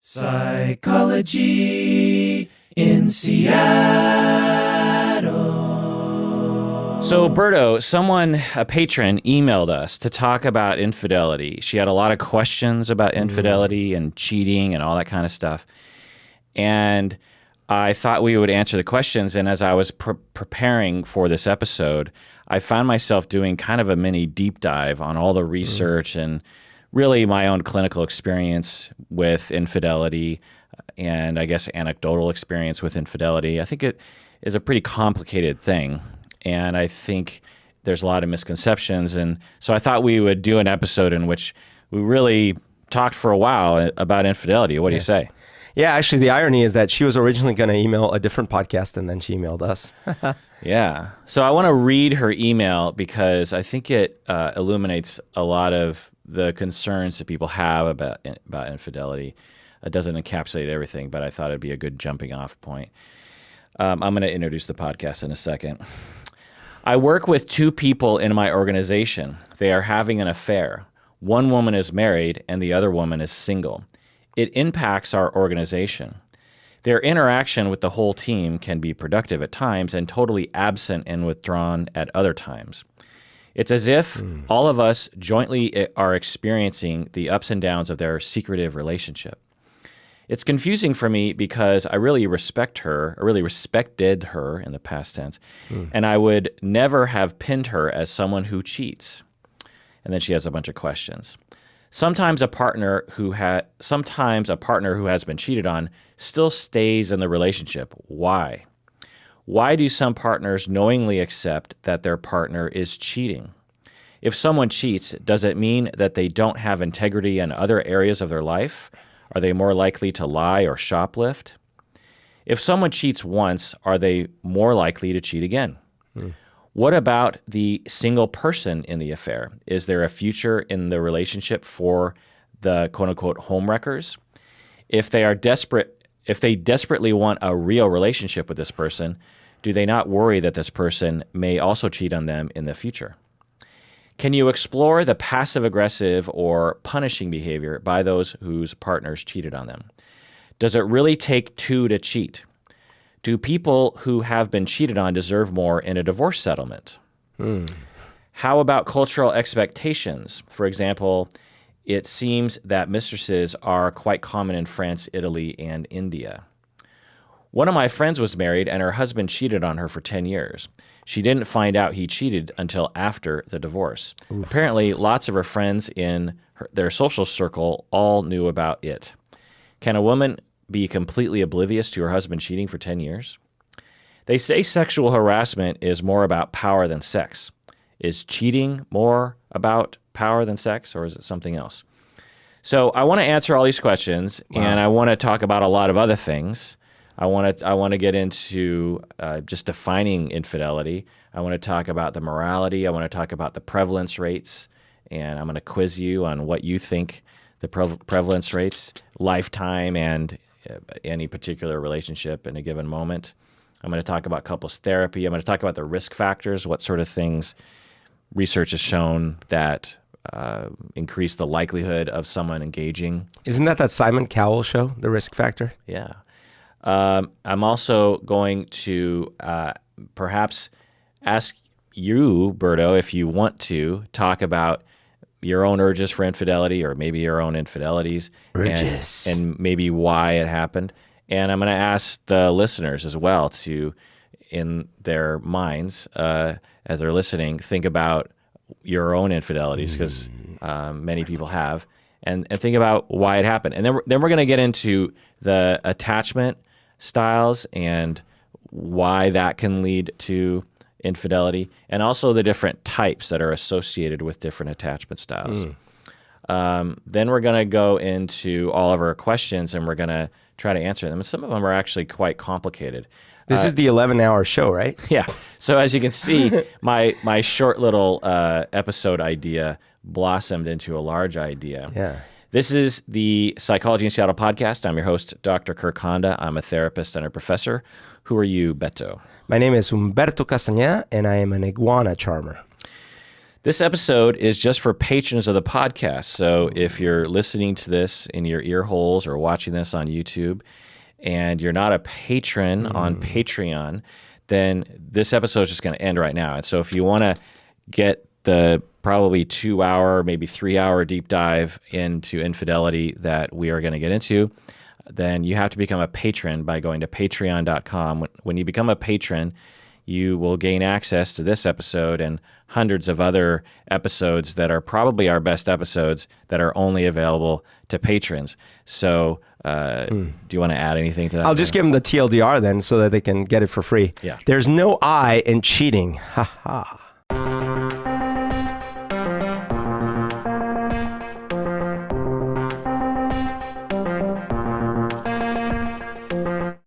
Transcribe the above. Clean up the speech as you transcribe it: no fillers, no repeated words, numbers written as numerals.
Psychology in Seattle. So, Berto, a patron, emailed us to talk about infidelity. She had a lot of questions about infidelity and cheating and all that kind of stuff. And I thought we would answer the questions. And as I was preparing for this episode, I found myself doing kind of a mini deep dive on all the research and really my own clinical experience with infidelity and I guess anecdotal experience with infidelity. I think it is a pretty complicated thing, and I think there's a lot of misconceptions. And so I thought we would do an episode in which we really talked for a while about infidelity. What do you say? Yeah, actually, the irony is that she was originally going to email a different podcast, and then she emailed us. Yeah. So I want to read her email because I think it illuminates a lot of the concerns that people have about infidelity. It doesn't encapsulate everything, but I thought it'd be a good jumping off point. I'm going to introduce the podcast in a second. I work with two people in my organization. They are having an affair. One woman is married and the other woman is single. It impacts our organization. Their interaction with the whole team can be productive at times and totally absent and withdrawn at other times. It's as if all of us jointly are experiencing the ups and downs of their secretive relationship. It's confusing for me because I really respected her in the past tense, and I would never have pinned her as someone who cheats. And then she has a bunch of questions. Sometimes a partner who has been cheated on still stays in the relationship. Why? Why do some partners knowingly accept that their partner is cheating? If someone cheats, does it mean that they don't have integrity in other areas of their life? Are they more likely to lie or shoplift? If someone cheats once, are they more likely to cheat again? What about the single person in the affair? Is there a future in the relationship for the quote-unquote homewreckers? If they desperately want a real relationship with this person, do they not worry that this person may also cheat on them in the future? Can you explore the passive-aggressive or punishing behavior by those whose partners cheated on them? Does it really take two to cheat? Do people who have been cheated on deserve more in a divorce settlement? How about cultural expectations? For example, it seems that mistresses are quite common in France, Italy, and India. One of my friends was married and her husband cheated on her for 10 years. She didn't find out he cheated until after the divorce. Apparently, lots of her friends in their social circle all knew about it. Can a woman be completely oblivious to her husband cheating for 10 years? They say sexual harassment is more about power than sex. Is cheating more about power than sex, or is it something else? So I want to answer all these questions, and I want to talk about a lot of other things. I want to get into just defining infidelity. I want to talk about the morality. I want to talk about the prevalence rates, and I'm going to quiz you on what you think the prevalence rates, lifetime, and any particular relationship in a given moment. I'm going to talk about couples therapy. I'm going to talk about the risk factors, what sort of things research has shown that increase the likelihood of someone engaging. Isn't that Simon Cowell show, The Risk Factor? Yeah. I'm also going to perhaps ask you, Berto, if you want to talk about your own urges for infidelity or maybe your own infidelities and maybe why it happened. And I'm going to ask the listeners as well to, in their minds, as they're listening, think about your own infidelities because many people have, and think about why it happened. And then we're going to get into the attachment styles and why that can lead to infidelity, and also the different types that are associated with different attachment styles. Then we're going to go into all of our questions and we're going to try to answer them. And some of them are actually quite complicated. This is the 11-hour show, right? Yeah. So as you can see, my short little episode idea blossomed into a large idea. Yeah. This is the Psychology in Seattle podcast. I'm your host, Dr. Kirk Honda. I'm a therapist and a professor. Who are you, Beto? My name is Humberto Castañeda, and I am an iguana charmer. This episode is just for patrons of the podcast. So if you're listening to this in your ear holes or watching this on YouTube and you're not a patron on Patreon, then this episode is just going to end right now. And so if you want to get the probably 2-hour, maybe 3-hour deep dive into infidelity that we are going to get into, then you have to become a patron by going to patreon.com. When you become a patron, you will gain access to this episode and hundreds of other episodes that are probably our best episodes that are only available to patrons. So do you want to add anything to that? I'll just give them the TLDR then so that they can get it for free. Yeah. There's no I in cheating. Ha ha.